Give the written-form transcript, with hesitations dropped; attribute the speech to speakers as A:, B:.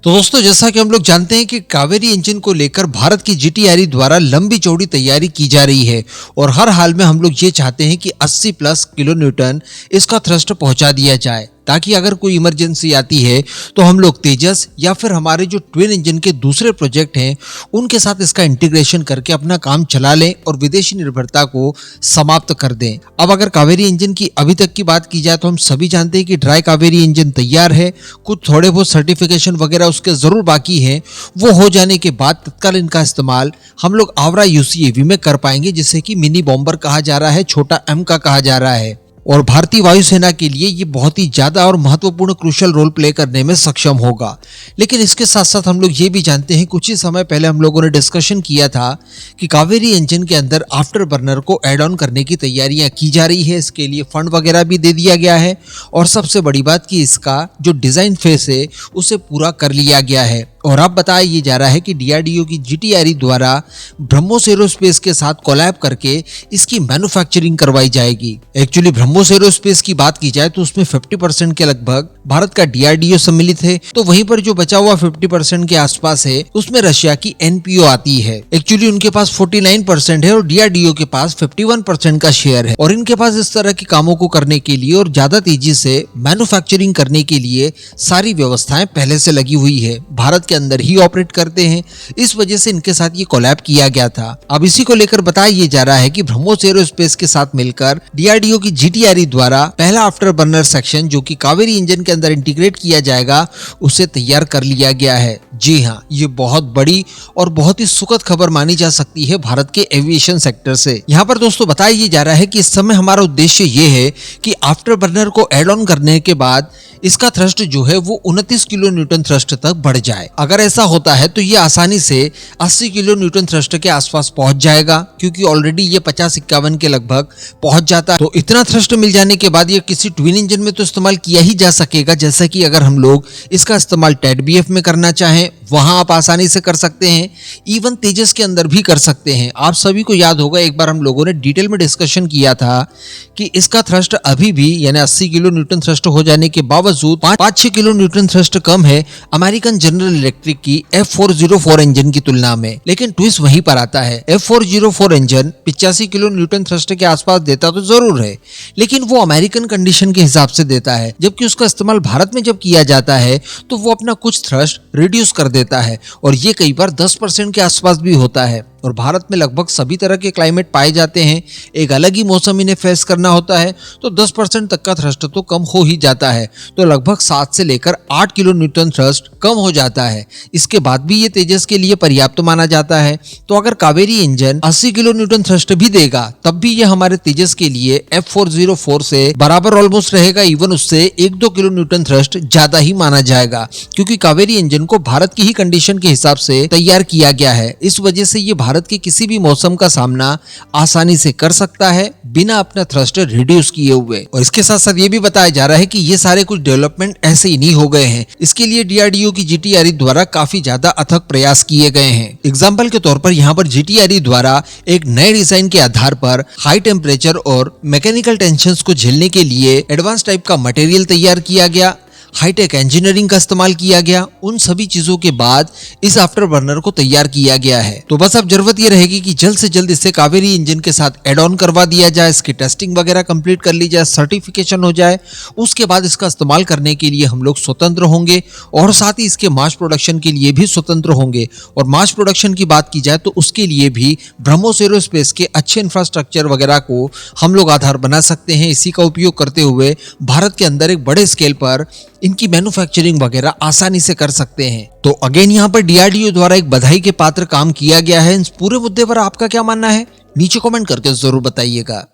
A: तो दोस्तों, जैसा कि हम लोग जानते हैं कि कावेरी इंजन को लेकर भारत की जीटीआरई द्वारा लंबी चौड़ी तैयारी की जा रही है और हर हाल में हम लोग ये चाहते हैं कि 80 प्लस किलो न्यूटन इसका थ्रस्ट पहुंचा दिया जाए, ताकि अगर कोई इमरजेंसी आती है तो हम लोग तेजस या फिर हमारे जो ट्विन इंजन के दूसरे प्रोजेक्ट हैं उनके साथ इसका इंटीग्रेशन करके अपना काम चला लें और विदेशी निर्भरता को समाप्त कर दें। अब अगर कावेरी इंजन की अभी तक की बात की जाए तो हम सभी जानते हैं कि ड्राई कावेरी इंजन तैयार है, कुछ थोड़े बहुत सर्टिफिकेशन वगैरह उसके जरूर बाकी है। वो हो जाने के बाद तत्काल इनका इस्तेमाल हम लोग आवरा यूसीएवी में कर पाएंगे, जिसे कि मिनी बॉम्बर कहा जा रहा है, छोटा एम का कहा जा रहा है। और भारतीय वायुसेना के लिए ये बहुत ही ज्यादा और महत्वपूर्ण क्रूशियल रोल प्ले करने में सक्षम होगा। लेकिन इसके साथ साथ हम लोग ये भी जानते हैं, कुछ ही समय पहले हम लोगों ने डिस्कशन किया था कि कावेरी इंजन के अंदर आफ्टर बर्नर को ऐड ऑन करने की तैयारियां की जा रही है। इसके लिए फंड वगैरह भी दे दिया गया है और सबसे बड़ी बात कि इसका जो डिजाइन फेस है उसे पूरा कर लिया गया है। और अब बताया ये जा रहा है कि डीआरडीओ की जीटीआरई द्वारा ब्रह्मोस एरोस्पेस के साथ कोलैब करके इसकी मैन्युफैक्चरिंग करवाई जाएगी। एक्चुअली ब्रह्मोस एरोस्पेस की बात की जाए तो उसमें 50% के लगभग भारत का डीआरडीओ सम्मिलित है, तो वहीं पर जो बचा हुआ 50% के आसपास है उसमें रशिया की एनपीओ आती है। एक्चुअली उनके पास 49% है और डीआरडीओ के पास 51% का शेयर है। और इनके पास इस तरह के कामों को करने के लिए और ज्यादा तेजी से मैन्युफैक्चरिंग करने के लिए सारी व्यवस्थाएं पहले से लगी हुई है, भारत के अंदर ही ऑपरेट करते हैं। इस वजह से इनके साथ ये कोलैब किया गया था। अब इसी को लेकर बताया ये जा रहा है कि ब्रह्मोस एरोस्पेस के साथ मिलकर डीआरडीओ की जीटीआरई द्वारा पहला आफ्टर बर्नर सेक्शन जो कि कावेरी इंजन के अंदर इंटीग्रेट किया जाएगा उसे तैयार कर लिया गया है। जी हाँ, ये बहुत बड़ी और बहुत ही सुखद खबर मानी जा सकती है भारत के एविएशन सेक्टर से। यहाँ पर दोस्तों बताया ये जा रहा है कि इस समय हमारा उद्देश्य ये है कि आफ्टर बर्नर को एड ऑन करने के बाद इसका थ्रस्ट जो है वो 29 किलो न्यूटन थ्रस्ट तक बढ़ जाए। अगर ऐसा होता है तो ये आसानी से 80 किलो न्यूटन थ्रस्ट के आसपास पहुंच जाएगा, क्योंकि ऑलरेडी ये 50-51 के लगभग पहुंच जाता है। तो इतना थ्रस्ट मिल जाने के बाद ये किसी ट्विन इंजन में तो इस्तेमाल किया ही जा सकेगा, जैसा कि अगर हम लोग इसका इस्तेमाल टेडबीएफ में करना चाहें वहां आप आसानी से कर सकते हैं, इवन तेजस के अंदर भी कर सकते हैं। आप सभी को याद होगा एक बार हम लोगों ने डिटेल में डिस्कशन किया था कि इसका थ्रस्ट अभी भी यानी 80 किलो न्यूटन थ्रस्ट हो जाने के बावजूद 5-6 किलो न्यूटन थ्रस्ट कम है अमेरिकन जनरल इलेक्ट्रिक की F404 इंजन की तुलना में। लेकिन ट्विस्ट वहीं पर आता है, F404 engine 85 kilo Newton thrust के आसपास देता तो जरूर है, लेकिन वो अमेरिकन कंडीशन के हिसाब से देता है, जबकि उसका इस्तेमाल भारत में जब किया जाता है तो वो अपना कुछ थ्रस्ट रिड्यूस कर देता है और ये कई बार 10% के आसपास भी होता है। और भारत में लगभग सभी तरह के क्लाइमेट पाए जाते हैं, एक अलग ही मौसम इन्हें फेस करना होता है, तो 10% तक का थ्रस्ट तो कम हो ही जाता है। तो लगभग 7 से लेकर 8 किलो न्यूटन थ्रस्ट कम हो जाता है। इसके बाद भी ये तेजस के लिए पर्याप्त माना जाता है। तो अगर Kaveri engine 80 kilo Newton thrust भी देगा तब भी ये हमारे तेजस के लिए F404 से बराबर ऑलमोस्ट रहेगा, इवन उससे 1-2 किलो न्यूटन थ्रस्ट ज्यादा ही माना जाएगा, क्योंकि कावेरी इंजन को भारत की ही कंडीशन के हिसाब से तैयार किया गया है। इस वजह से ये भारत के किसी भी मौसम का सामना आसानी से कर सकता है बिना अपना थ्रस्ट रिड्यूस किए हुए। और इसके साथ साथ ये भी बताया जा रहा है कि ये सारे कुछ डेवलपमेंट ऐसे ही नहीं हो गए हैं, इसके लिए डीआरडीओ की जीटीआरई द्वारा काफी ज्यादा अथक प्रयास किए गए हैं। एग्जाम्पल के तौर पर यहाँ पर जीटीआरई द्वारा एक नए डिजाइन के आधार पर हाई टेम्परेचर और मैकेनिकल टेंशंस को झेलने के लिए एडवांस टाइप का मटेरियल तैयार किया गया, हाईटेक इंजीनियरिंग का इस्तेमाल किया गया। उन सभी चीजों के बाद इस आफ्टर बर्नर को तैयार किया गया है। तो बस अब जरूरत ये रहेगी कि जल्द से जल्द इसे कावेरी इंजन के साथ एड ऑन करवा दिया जाए, इसकी टेस्टिंग वगैरह कंप्लीट कर ली जाए, सर्टिफिकेशन हो जाए, उसके बाद इसका इस्तेमाल करने के लिए हम लोग स्वतंत्र होंगे और साथ ही इसके मास प्रोडक्शन के लिए भी स्वतंत्र होंगे। और मास प्रोडक्शन की बात की जाए तो उसके लिए भी ब्रह्मोस एरोस्पेस के अच्छे इंफ्रास्ट्रक्चर वगैरह को हम लोग आधार बना सकते हैं। इसी का उपयोग करते हुए भारत के अंदर एक बड़े स्केल पर इनकी मैन्युफैक्चरिंग वगैरह आसानी से कर सकते हैं। तो अगेन यहाँ पर डीआरडीओ द्वारा एक बधाई के पात्र काम किया गया है। इस पूरे मुद्दे पर आपका क्या मानना है नीचे कमेंट करके जरूर बताइएगा।